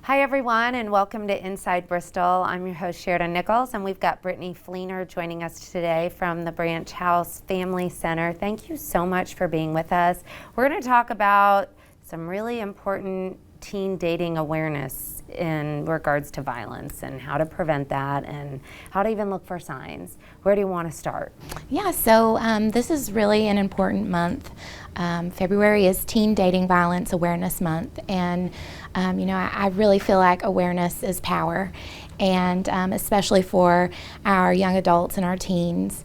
Hi everyone, and welcome to Inside Bristol. I'm your host Sheridan Nichols, and we've got Brittany Fleener joining us today from the Branch House Family Center. Thank you so much for being with us. We're going to talk about some really important teen dating awareness in regards to violence and how to prevent that and how to even look for signs. Where do you want to start? Yeah, so this is really an important month. February is Teen Dating Violence Awareness Month, and I really feel like awareness is power, and especially for our young adults and our teens.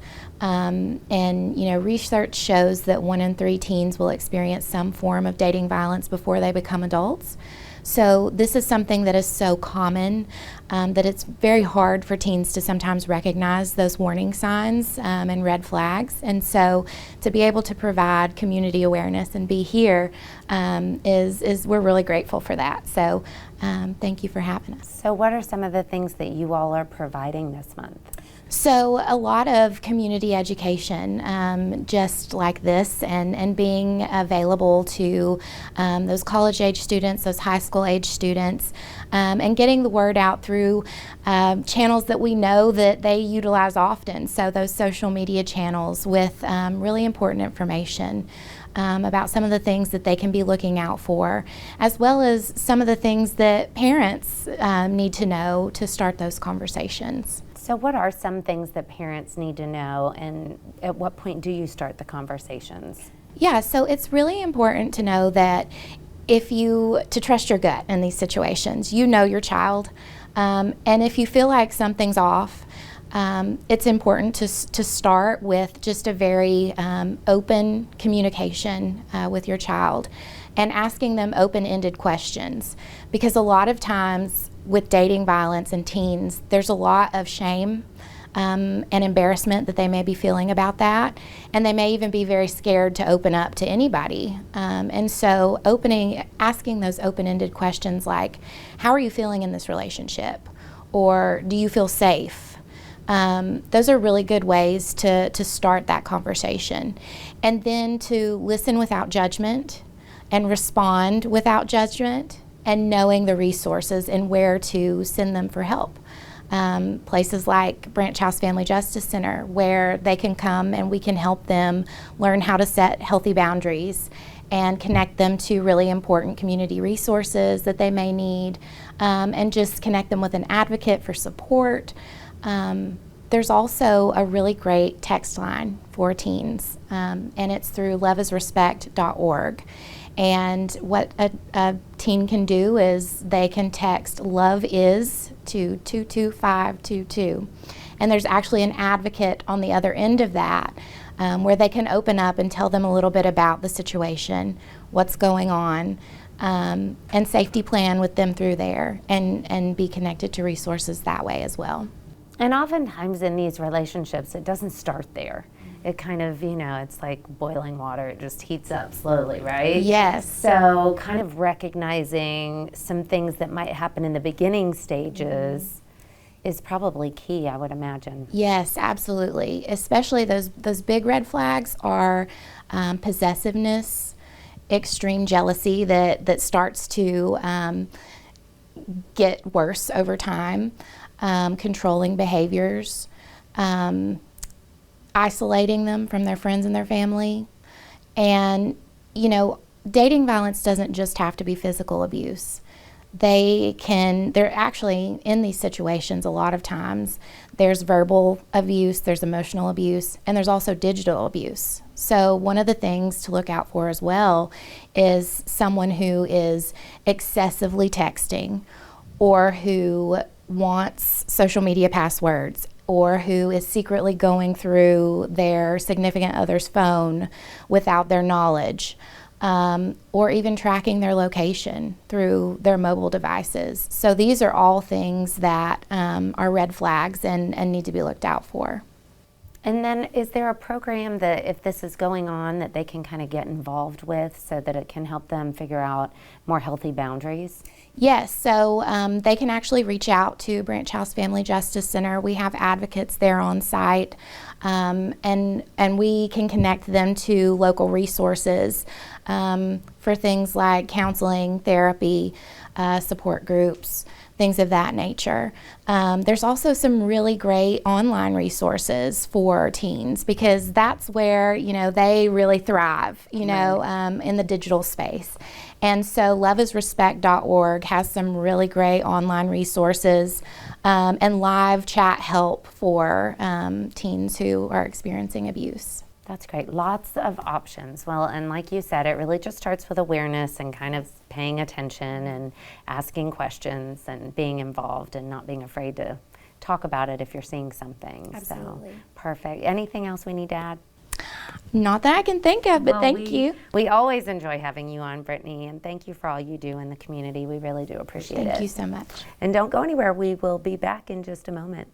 Research shows that 1 in 3 teens will experience some form of dating violence before they become adults. So this is something that is so common that it's very hard for teens to sometimes recognize those warning signs and red flags. And so to be able to provide community awareness and be here is we're really grateful for that. So thank you for having us. So what are some of the things that you all are providing this month? So a lot of community education, just like this, and being available to those college-age students, those high school-age students, and getting the word out through channels that we know that they utilize often. So those social media channels with really important information about some of the things that they can be looking out for, as well as some of the things that parents need to know to start those conversations. So what are some things that parents need to know, and at what point do you start the conversations? Yeah, so it's really important to know that to trust your gut in these situations. You know your child, and if you feel like something's off, it's important to start with just a very open communication with your child and asking them open-ended questions, because a lot of times with dating violence in teens, there's a lot of shame and embarrassment that they may be feeling about that, and they may even be very scared to open up to anybody. And so asking those open-ended questions like, how are you feeling in this relationship? Or do you feel safe? Those are really good ways to start that conversation. And then to listen without judgment and respond without judgment, and knowing the resources and where to send them for help. Places like Branch House Family Justice Center, where they can come and we can help them learn how to set healthy boundaries and connect them to really important community resources that they may need, and just connect them with an advocate for support. There's also a really great text line for teens, and it's through loveisrespect.org. And what a teen can do is they can text "Love is" to 22522. And there's actually an advocate on the other end of that, where they can open up and tell them a little bit about the situation, what's going on, and safety plan with them through there, and be connected to resources that way as well. And oftentimes in these relationships, it doesn't start there. It kind of, it's like boiling water. It just heats up slowly, right? Yes. So kind of recognizing some things that might happen in the beginning stages is probably key, I would imagine. Yes, absolutely. Especially those big red flags are possessiveness, extreme jealousy that starts to get worse over time, controlling behaviors, isolating them from their friends and their family. And, dating violence doesn't just have to be physical abuse. They're actually in these situations a lot of times. There's verbal abuse, there's emotional abuse, and there's also digital abuse. So one of the things to look out for as well is someone who is excessively texting, or who wants social media passwords, or who is secretly going through their significant other's phone without their knowledge, or even tracking their location through their mobile devices. So these are all things that are red flags and need to be looked out for. And then is there a program that if this is going on that they can kind of get involved with so that it can help them figure out more healthy boundaries? Yes, so they can actually reach out to Branch House Family Justice Center. We have advocates there on site, and we can connect them to local resources for things like counseling, therapy, support groups, things of that nature. There's also some really great online resources for teens, because that's where, they really thrive, in the digital space. And so loveisrespect.org has some really great online resources and live chat help for teens who are experiencing abuse. That's great. Lots of options. Well, and like you said, it really just starts with awareness and kind of paying attention and asking questions and being involved and not being afraid to talk about it if you're seeing something. Absolutely. So, perfect. Anything else we need to add? Not that I can think of, but thank you. We always enjoy having you on, Brittany, and thank you for all you do in the community. We really do appreciate it. Thank you so much. And don't go anywhere. We will be back in just a moment.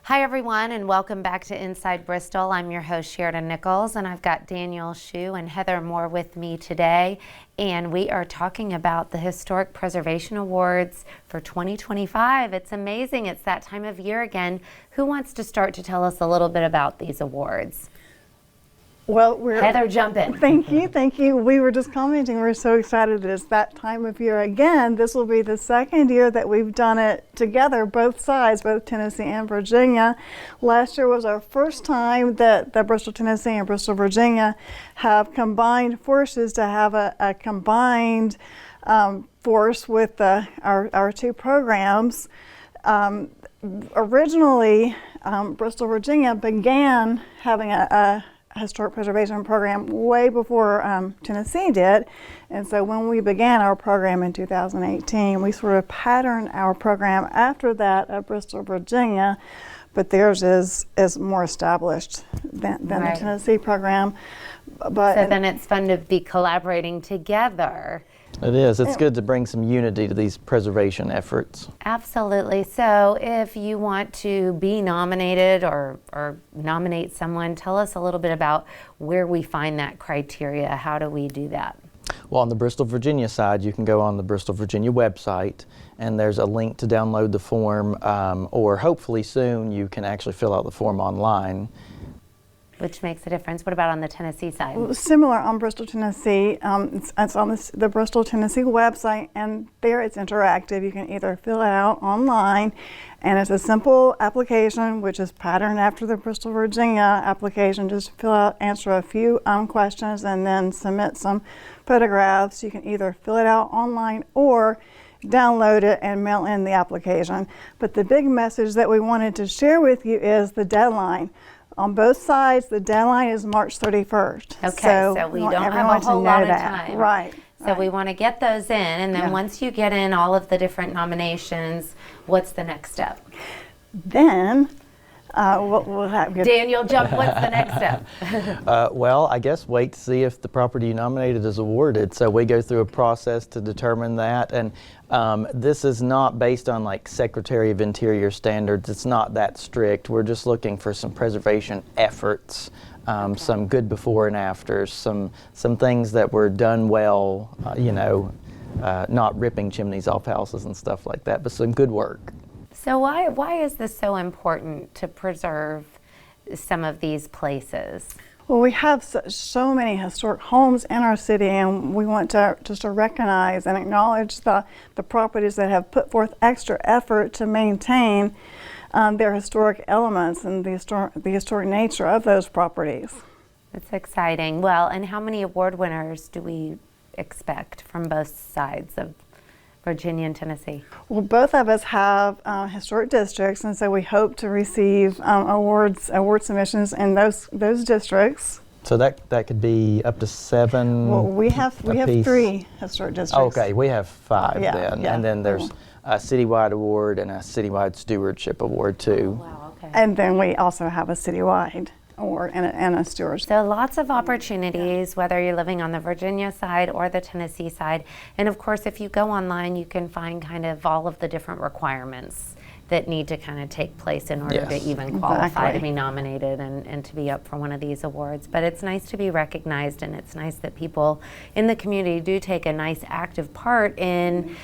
Hi everyone, and welcome back to Inside Bristol. I'm your host Sheridan Nichols, and I've got Daniel Shue and Heather Moore with me today, and we are talking about the Historic Preservation Awards for 2025. It's amazing. It's that time of year again. Who wants to start to tell us a little bit about these awards? Well, Heather, jump in. Thank you. We were just commenting, we're so excited it's that time of year again. This will be the second year that we've done it together, both sides, both Tennessee and Virginia. Last year was our first time that Bristol, Tennessee and Bristol, Virginia have combined forces to have a combined force with our two programs. Originally, Bristol, Virginia began having a historic preservation program way before Tennessee did. And so when we began our program in 2018, we sort of patterned our program after that at Bristol, Virginia, but theirs is more established than Right. the Tennessee program. So then it's fun to be collaborating together. It is. It's good to bring some unity to these preservation efforts. Absolutely. So if you want to be nominated or nominate someone, tell us a little bit about where we find that criteria. How do we do that? Well, on the Bristol, Virginia side, you can go on the Bristol, Virginia website, and there's a link to download the form, or hopefully soon you can actually fill out the form online. Which makes a difference. What about on the Tennessee side? Similar on Bristol, Tennessee. It's on the Bristol, Tennessee website, and there it's interactive. You can either fill it out online, and it's a simple application, which is patterned after the Bristol, Virginia application. Just fill out, answer a few questions, and then submit some photographs. You can either fill it out online or download it and mail in the application. But the big message that we wanted to share with you is the deadline. On both sides, the deadline is March 31st. Okay, so we don't have a whole lot of time. Right. So we want to get those in, and then once you get in all of the different nominations, what's the next step? Then we'll have Daniel, jump. What's the next step? Well, I guess wait to see if the property you nominated is awarded. So we go through a process to determine that, and this is not based on like Secretary of Interior standards. It's not that strict. We're just looking for some preservation efforts, some good before and afters, some things that were done well, not ripping chimneys off houses and stuff like that, but some good work. So why is this so important to preserve some of these places? Well, we have so many historic homes in our city, and we want to just to recognize and acknowledge the properties that have put forth extra effort to maintain their historic elements and the historic nature of those properties. That's exciting. Well, and how many award winners do we expect from both sides of Virginia and Tennessee? Well, both of us have historic districts, and so we hope to receive award submissions in those districts. So that could be up to 7. Well, we have apiece. 3 historic districts. Okay, we have 5 then, yeah. and then there's a citywide award and a citywide stewardship award too. Oh, wow, okay. And then we also have a citywide award and a stewardship. So lots of opportunities, whether you're living on the Virginia side or the Tennessee side. And of course, if you go online, you can find kind of all of the different requirements that need to kind of take place in order to even qualify to be nominated and to be up for one of these awards. But it's nice to be recognized, and it's nice that people in the community do take a nice active part in,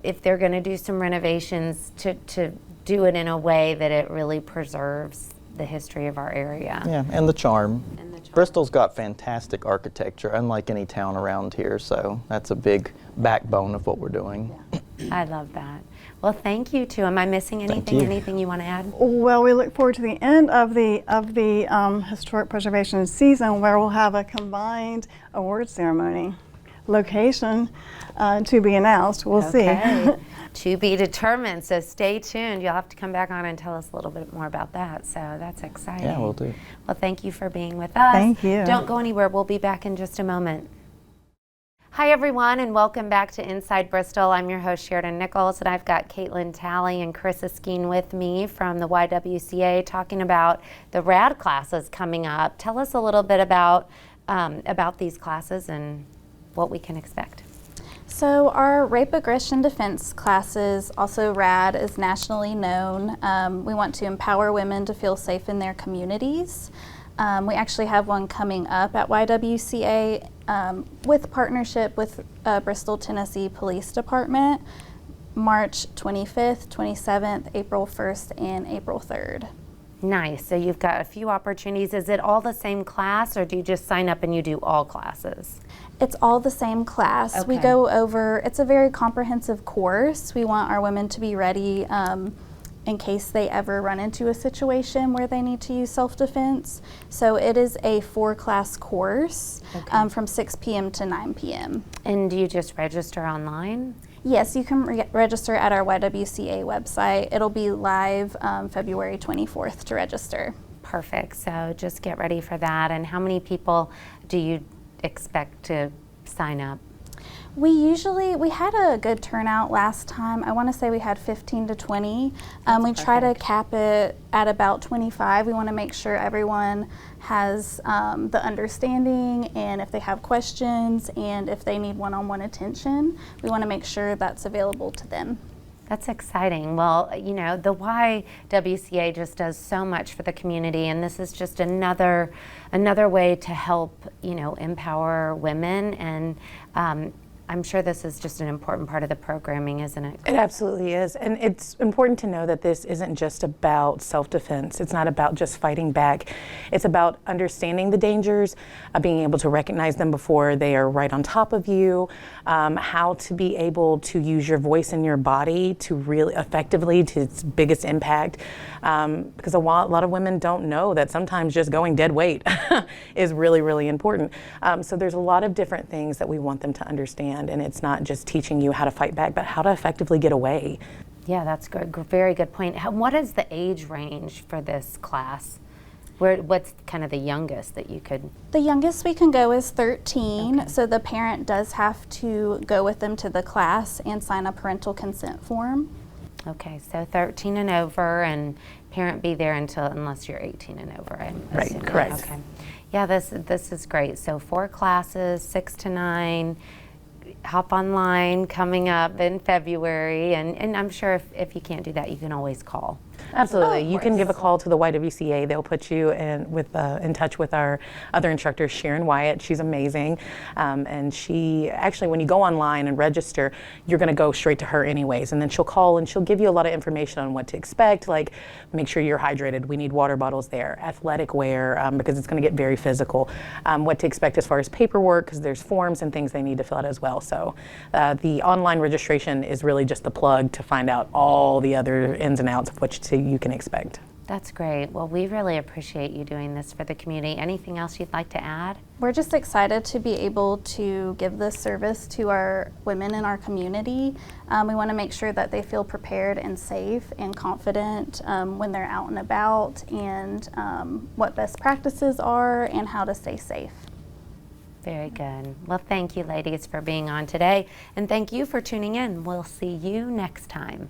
if they're going to do some renovations, to do it in a way that it really preserves the history of our area. Yeah, and the charm. And the charm. Bristol's got fantastic architecture, unlike any town around here, so that's a big backbone of what we're doing. I love that. Well, thank you too. Am I missing anything? you. Anything you want to add? Well, we look forward to the end of the historic preservation season, where we'll have a combined award ceremony. Location to be announced. We'll Okay. To be determined. So stay tuned. You'll have to come back on and tell us a little bit more about that. So that's exciting. Yeah, we'll do. Well, thank you for being with us. Thank you. Don't go anywhere. We'll be back in just a moment. Hi, everyone, and welcome back to Inside Bristol. I'm your host, Sheridan Nichols, and I've got Caitlin Talley and Chris Eskeen with me from the YWCA talking about the RAD classes coming up. Tell us a little bit about these classes and what we can expect. So our rape, aggression, defense classes, also RAD, is nationally known. We want to empower women to feel safe in their communities. We actually have one coming up at YWCA with partnership with Bristol, Tennessee Police Department, March 25th, 27th, April 1st, and April 3rd. Nice. So you've got a few opportunities. Is it all the same class, or do you just sign up and you do all classes? It's all the same class. We Okay. go over, it's a very comprehensive course. We want our women to be ready in case they ever run into a situation where they need to use self-defense. So it is a 4-class course from 6 p.m. to 9 p.m. And do you just register online? Yes, you can register at our YWCA website. It'll be live February 24th to register. Perfect. So just get ready for that. And how many people do you expect to sign up? We had a good turnout last time. I want to say we had 15 to 20. We try to cap it at about 25. We want to make sure everyone has the understanding, and if they have questions and if they need one-on-one attention, we want to make sure that's available to them. That's exciting. Well, you know, the YWCA just does so much for the community, and this is just another way to help, you know, empower women. And I'm sure this is just an important part of the programming, isn't it? It absolutely is. And it's important to know that this isn't just about self-defense. It's not about just fighting back. It's about understanding the dangers, being able to recognize them before they are right on top of you, how to be able to use your voice and your body to really effectively to its biggest impact. Because a lot of women don't know that sometimes just going dead weight is really, really important. So there's a lot of different things that we want them to understand. And it's not just teaching you how to fight back, but how to effectively get away. Yeah, that's good. Very good point. What is the age range for this class? What's kind of the youngest that you could? The youngest we can go is 13, so the parent does have to go with them to the class and sign a parental consent form. Okay, so 13 and over, and parent be there unless you're 18 and over, I'm assuming. Right, correct. Okay. Yeah, this is great. So 4 classes, 6 to 9. Hop online coming up in February, and I'm sure if you can't do that, you can always call. Absolutely. You can give a call to the YWCA. They'll put you in touch with our other instructor, Sharon Wyatt. She's amazing. And she actually, when you go online and register, you're going to go straight to her anyways. And then she'll call and she'll give you a lot of information on what to expect, like make sure you're hydrated. We need water bottles there, athletic wear, because it's going to get very physical. What to expect as far as paperwork, because there's forms and things they need to fill out as well. So the online registration is really just the plug to find out all the other ins and outs of what you can expect. That's great. Well, we really appreciate you doing this for the community. Anything else you'd like to add? We're just excited to be able to give this service to our women in our community. We want to make sure that they feel prepared and safe and confident when they're out and about, and what best practices are and how to stay safe. Very good. Well, thank you, ladies, for being on today, and thank you for tuning in. We'll see you next time.